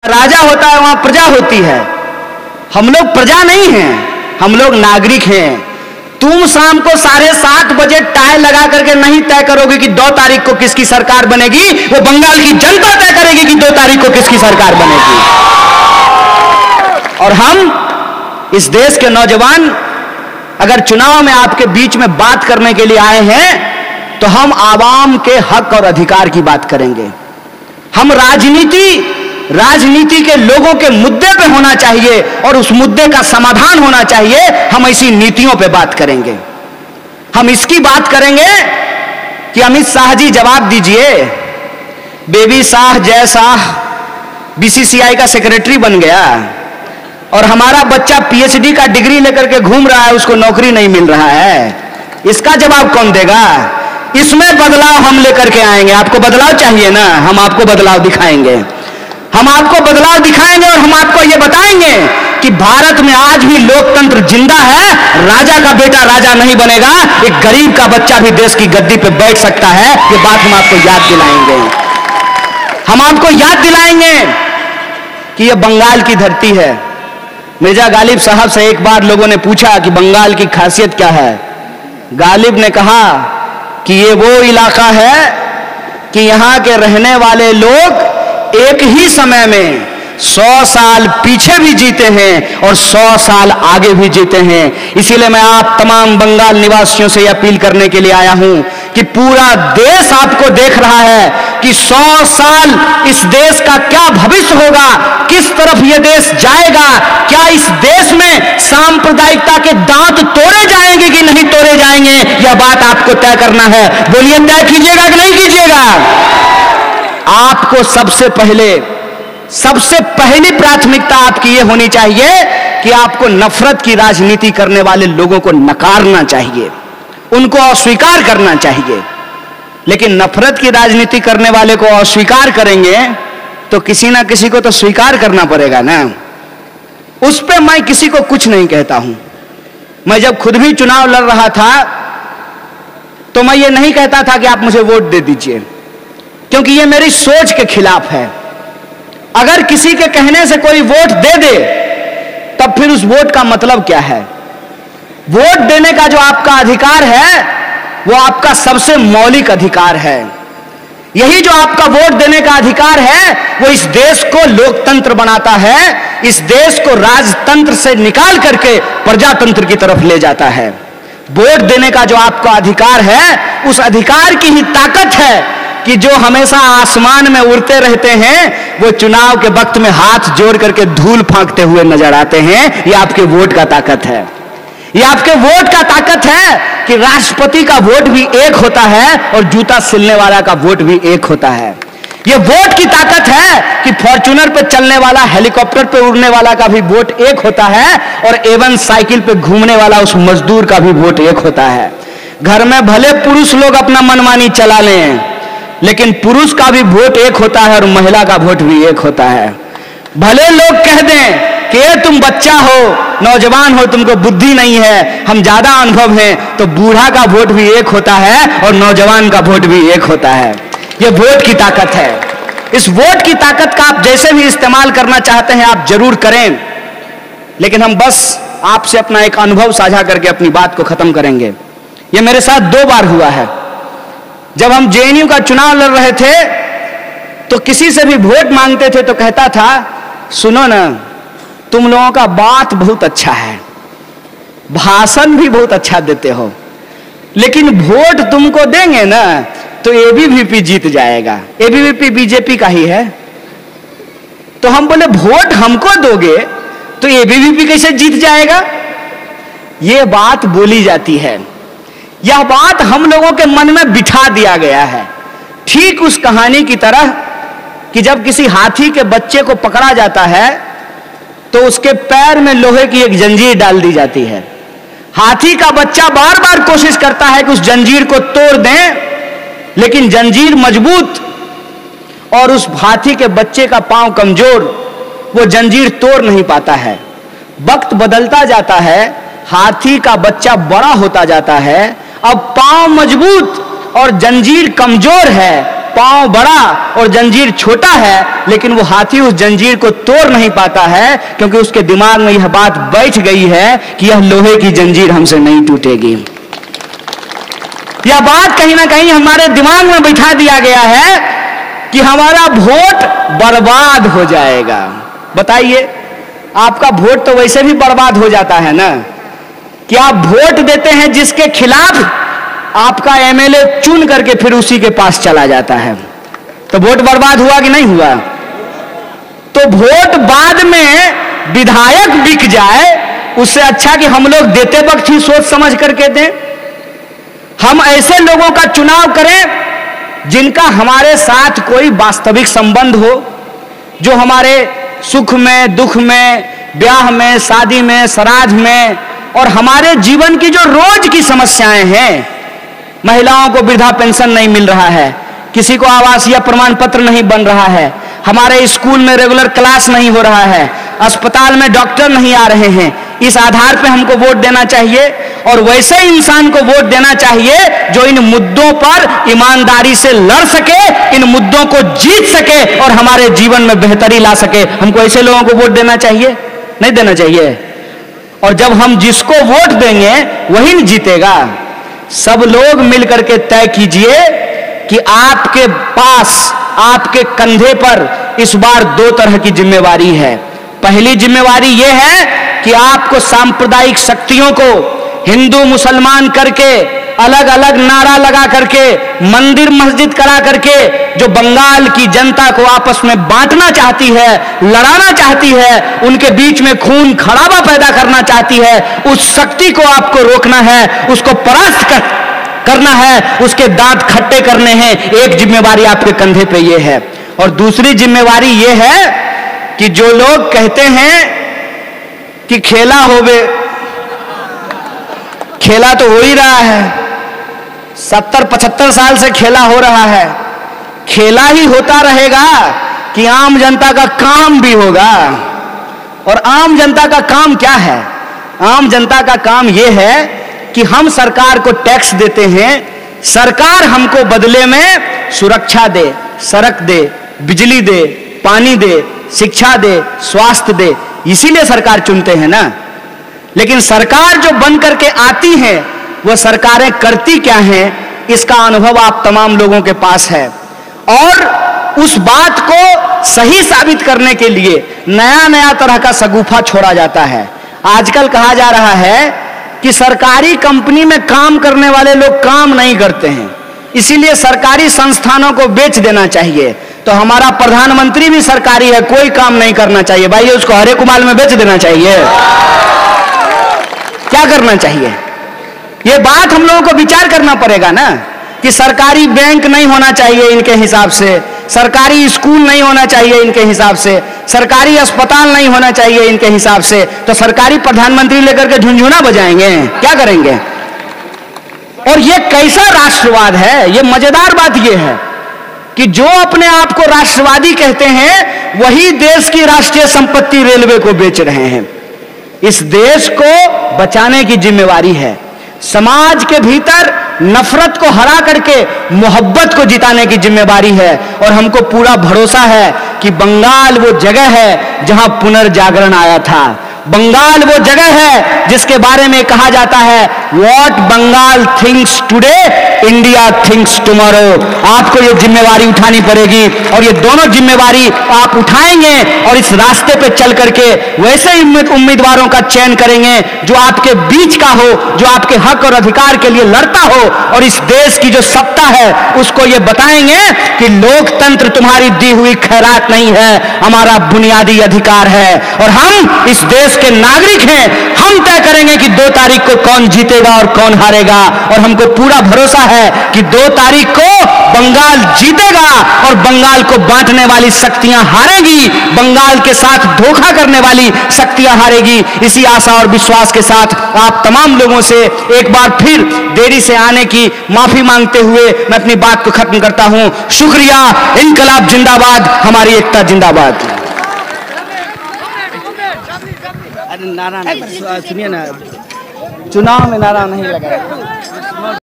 राजा होता है वहां प्रजा होती है। हम लोग प्रजा नहीं हैं, हम लोग नागरिक हैं। तुम शाम को 7:30 बजे टाई लगा करके नहीं तय करोगे कि 2 तारीख को किसकी सरकार बनेगी, वो बंगाल की जनता तय करेगी कि 2 तारीख को किसकी सरकार बनेगी। और हम इस देश के नौजवान अगर चुनाव में आपके बीच में बात करने के लिए आए हैं तो हम आवाम के हक और अधिकार की बात करेंगे। हम राजनीति के लोगों के मुद्दे पे होना चाहिए और उस मुद्दे का समाधान होना चाहिए। हम ऐसी नीतियों पे बात करेंगे। हम इसकी बात करेंगे कि अमित शाह जी जवाब दीजिए, बेबी शाह जय शाह बीसीसीआई का सेक्रेटरी बन गया और हमारा बच्चा पीएचडी का डिग्री लेकर के घूम रहा है, उसको नौकरी नहीं मिल रहा है। इसका जवाब कौन देगा? इसमें बदलाव हम लेकर के आएंगे। आपको बदलाव चाहिए ना, हम आपको बदलाव दिखाएंगे। हम आपको बदलाव दिखाएंगे और हम आपको यह बताएंगे कि भारत में आज भी लोकतंत्र जिंदा है। राजा का बेटा राजा नहीं बनेगा, एक गरीब का बच्चा भी देश की गद्दी पे बैठ सकता है। ये बात हम आपको याद दिलाएंगे। हम आपको याद दिलाएंगे कि यह बंगाल की धरती है। मिर्जा गालिब साहब से एक बार लोगों ने पूछा कि बंगाल की खासियत क्या है। गालिब ने कहा कि ये वो इलाका है कि यहां के रहने वाले लोग एक ही समय में 100 साल पीछे भी जीते हैं और 100 साल आगे भी जीते हैं। इसीलिए मैं आप तमाम बंगाल निवासियों से अपील करने के लिए आया हूं कि पूरा देश आपको देख रहा है कि 100 साल इस देश का क्या भविष्य होगा, किस तरफ यह देश जाएगा। क्या इस देश में सांप्रदायिकता के दांत तोड़े जाएंगे कि नहीं तोड़े जाएंगे, यह बात आपको तय करना है। बोलिए, तय कीजिएगा कि नहीं कीजिएगा? आपको सबसे पहली प्राथमिकता आपकी यह होनी चाहिए कि आपको नफरत की राजनीति करने वाले लोगों को नकारना चाहिए, उनको अस्वीकार करना चाहिए। लेकिन नफरत की राजनीति करने वाले को अस्वीकार करेंगे तो किसी ना किसी को तो स्वीकार करना पड़ेगा ना। उस पे मैं किसी को कुछ नहीं कहता हूं। मैं जब खुद भी चुनाव लड़ रहा था तो मैं ये नहीं कहता था कि आप मुझे वोट दे दीजिए, क्योंकि ये मेरी सोच के खिलाफ है। अगर किसी के कहने से कोई वोट दे दे तब फिर उस वोट का मतलब क्या है? वोट देने का जो आपका अधिकार है वो आपका सबसे मौलिक अधिकार है। यही जो आपका वोट देने का अधिकार है वो इस देश को लोकतंत्र बनाता है, इस देश को राजतंत्र से निकाल करके प्रजातंत्र की तरफ ले जाता है। वोट देने का जो आपका अधिकार है उस अधिकार की ही ताकत है कि जो हमेशा आसमान में उड़ते रहते हैं वो चुनाव के वक्त में हाथ जोड़ करके धूल फांकते हुए नजर आते हैं। ये आपके वोट का ताकत है। ये आपके वोट का ताकत है कि राष्ट्रपति का वोट भी एक होता है और जूता सिलने वाला का वोट भी एक होता है। ये वोट की ताकत है कि फॉर्च्यूनर पे चलने वाला, हेलीकॉप्टर पे उड़ने वाला का भी वोट एक होता है और एवन साइकिल पे घूमने वाला उस मजदूर का भी वोट एक होता है। घर में भले पुरुष लोग अपना मनमानी चला लें, लेकिन पुरुष का भी वोट एक होता है और महिला का वोट भी एक होता है। भले लोग कह दें कि तुम बच्चा हो, नौजवान हो, तुमको बुद्धि नहीं है, हम ज्यादा अनुभव हैं, तो बूढ़ा का वोट भी एक होता है और नौजवान का वोट भी एक होता है। यह वोट की ताकत है। इस वोट की ताकत का आप जैसे भी इस्तेमाल करना चाहते हैं आप जरूर करें, लेकिन हम बस आपसे अपना एक अनुभव साझा करके अपनी बात को खत्म करेंगे। यह मेरे साथ 2 बार हुआ है। जब हम जेएनयू का चुनाव लड़ रहे थे तो किसी से भी वोट मांगते थे तो कहता था, सुनो ना, तुम लोगों का बात बहुत अच्छा है, भाषण भी बहुत अच्छा देते हो, लेकिन वोट तुमको देंगे ना तो एबीवीपी जीत जाएगा। एबीवीपी बीजेपी का ही है। तो हम बोले, वोट हमको दोगे तो एबीवीपी कैसे जीत जाएगा? यह बात बोली जाती है। यह बात हम लोगों के मन में बिठा दिया गया है। ठीक उस कहानी की तरह कि जब किसी हाथी के बच्चे को पकड़ा जाता है तो उसके पैर में लोहे की एक जंजीर डाल दी जाती है। हाथी का बच्चा बार बार कोशिश करता है कि उस जंजीर को तोड़ दें, लेकिन जंजीर मजबूत और उस हाथी के बच्चे का पांव कमजोर, वो जंजीर तोड़ नहीं पाता है। वक्त बदलता जाता है, हाथी का बच्चा बड़ा होता जाता है, अब पांव मजबूत और जंजीर कमजोर है, पांव बड़ा और जंजीर छोटा है, लेकिन वो हाथी उस जंजीर को तोड़ नहीं पाता है, क्योंकि उसके दिमाग में यह बात बैठ गई है कि यह लोहे की जंजीर हमसे नहीं टूटेगी। यह बात कहीं ना कहीं हमारे दिमाग में बिठा दिया गया है कि हमारा वोट बर्बाद हो जाएगा। बताइए, आपका वोट तो वैसे भी बर्बाद हो जाता है ना, कि आप वोट देते हैं जिसके खिलाफ आपका एमएलए चुन करके फिर उसी के पास चला जाता है, तो वोट बर्बाद हुआ कि नहीं हुआ? तो वोट बाद में विधायक बिक जाए, उससे अच्छा कि हम लोग देते वक्त ही सोच समझ करके दें। हम ऐसे लोगों का चुनाव करें जिनका हमारे साथ कोई वास्तविक संबंध हो, जो हमारे सुख में, दुख में, ब्याह में, शादी में, श्राद्ध में और हमारे जीवन की जो रोज की समस्याएं हैं, महिलाओं को वृद्धा पेंशन नहीं मिल रहा है, किसी को आवासीय प्रमाण पत्र नहीं बन रहा है, हमारे स्कूल में रेगुलर क्लास नहीं हो रहा है, अस्पताल में डॉक्टर नहीं आ रहे हैं, इस आधार पे हमको वोट देना चाहिए। और वैसे इंसान को वोट देना चाहिए जो इन मुद्दों पर ईमानदारी से लड़ सके, इन मुद्दों को जीत सके और हमारे जीवन में बेहतरी ला सके। हमको ऐसे लोगों को वोट देना चाहिए, नहीं देना चाहिए? और जब हम जिसको वोट देंगे वही जीतेगा। सब लोग मिलकर के तय कीजिए कि आपके पास, आपके कंधे पर इस बार दो तरह की जिम्मेवारी है। पहली जिम्मेवारी यह है कि आपको सांप्रदायिक शक्तियों को हिंदू मुसलमान करके, अलग अलग नारा लगा करके, मंदिर मस्जिद करा करके जो बंगाल की जनता को आपस में बांटना चाहती है, लड़ाना चाहती है, उनके बीच में खून खराबा पैदा करना चाहती है, उस शक्ति को आपको रोकना है, उसको परास्त करना है, उसके दांत खट्टे करने हैं। एक जिम्मेवारी आपके कंधे पे ये है। और दूसरी जिम्मेवारी ये है कि जो लोग कहते हैं कि खेला होवे, खेला तो हो ही रहा है, 70-75 साल से खेला हो रहा है, खेला ही होता रहेगा कि आम जनता का काम भी होगा। और आम जनता का काम क्या है? आम जनता का काम यह है कि हम सरकार को टैक्स देते हैं, सरकार हमको बदले में सुरक्षा दे, सड़क दे, बिजली दे, पानी दे, शिक्षा दे, स्वास्थ्य दे, इसीलिए सरकार चुनते हैं ना। लेकिन सरकार जो बन करके आती है वो सरकारें करती क्या हैं, इसका अनुभव आप तमाम लोगों के पास है। और उस बात को सही साबित करने के लिए नया नया तरह का शगुफा छोड़ा जाता है। आजकल कहा जा रहा है कि सरकारी कंपनी में काम करने वाले लोग काम नहीं करते हैं, इसीलिए सरकारी संस्थानों को बेच देना चाहिए। तो हमारा प्रधानमंत्री भी सरकारी है, कोई काम नहीं करना चाहिए भाई, उसको हरे कुमाल में बेच देना चाहिए। क्या करना चाहिए? ये बात हम लोगों को विचार करना पड़ेगा ना, कि सरकारी बैंक नहीं होना चाहिए इनके हिसाब से, सरकारी स्कूल नहीं होना चाहिए इनके हिसाब से, सरकारी अस्पताल नहीं होना चाहिए इनके हिसाब से, तो सरकारी प्रधानमंत्री लेकर के झुनझुना बजाएंगे, क्या करेंगे? और ये कैसा राष्ट्रवाद है? ये मजेदार बात ये है कि जो अपने आप को राष्ट्रवादी कहते हैं वही देश की राष्ट्रीय संपत्ति रेलवे को बेच रहे हैं। इस देश को बचाने की जिम्मेवारी है। समाज के भीतर नफरत को हरा करके मोहब्बत को जिताने की जिम्मेवारी है। और हमको पूरा भरोसा है कि बंगाल वो जगह है जहां पुनर्जागरण आया था। बंगाल वो जगह है जिसके बारे में कहा जाता है, what Bengal thinks today, India thinks tomorrow. आपको ये जिम्मेवारी उठानी पड़ेगी और ये दोनों जिम्मेवारी आप उठाएंगे और इस रास्ते पे चल करके वैसे उम्मीदवारों का चयन करेंगे जो आपके बीच का हो, जो आपके हक और अधिकार के लिए लड़ता हो, और इस देश की जो सत्ता है उसको ये बताएंगे कि लोकतंत्र तुम्हारी दी हुई खैरात नहीं है, हमारा बुनियादी अधिकार है और हम इस देश के नागरिक हैं। हम तय करेंगे कि 2 तारीख को कौन जीतेगा और कौन हारेगा। और हमको पूरा भरोसा है कि 2 तारीख को बंगाल जीतेगा और बंगाल को बांटने वाली शक्तियां हारेगी, बंगाल के साथ धोखा करने वाली शक्तियां हारेगी। इसी आशा और विश्वास के साथ आप तमाम लोगों से एक बार फिर देरी से आने की माफी मांगते हुए मैं अपनी बात को खत्म करता हूं। शुक्रिया। इनकलाब जिंदाबाद, हमारी एकता जिंदाबाद। अरे नारा सुनिए ना, चुनाव में नारा नहीं लगाया।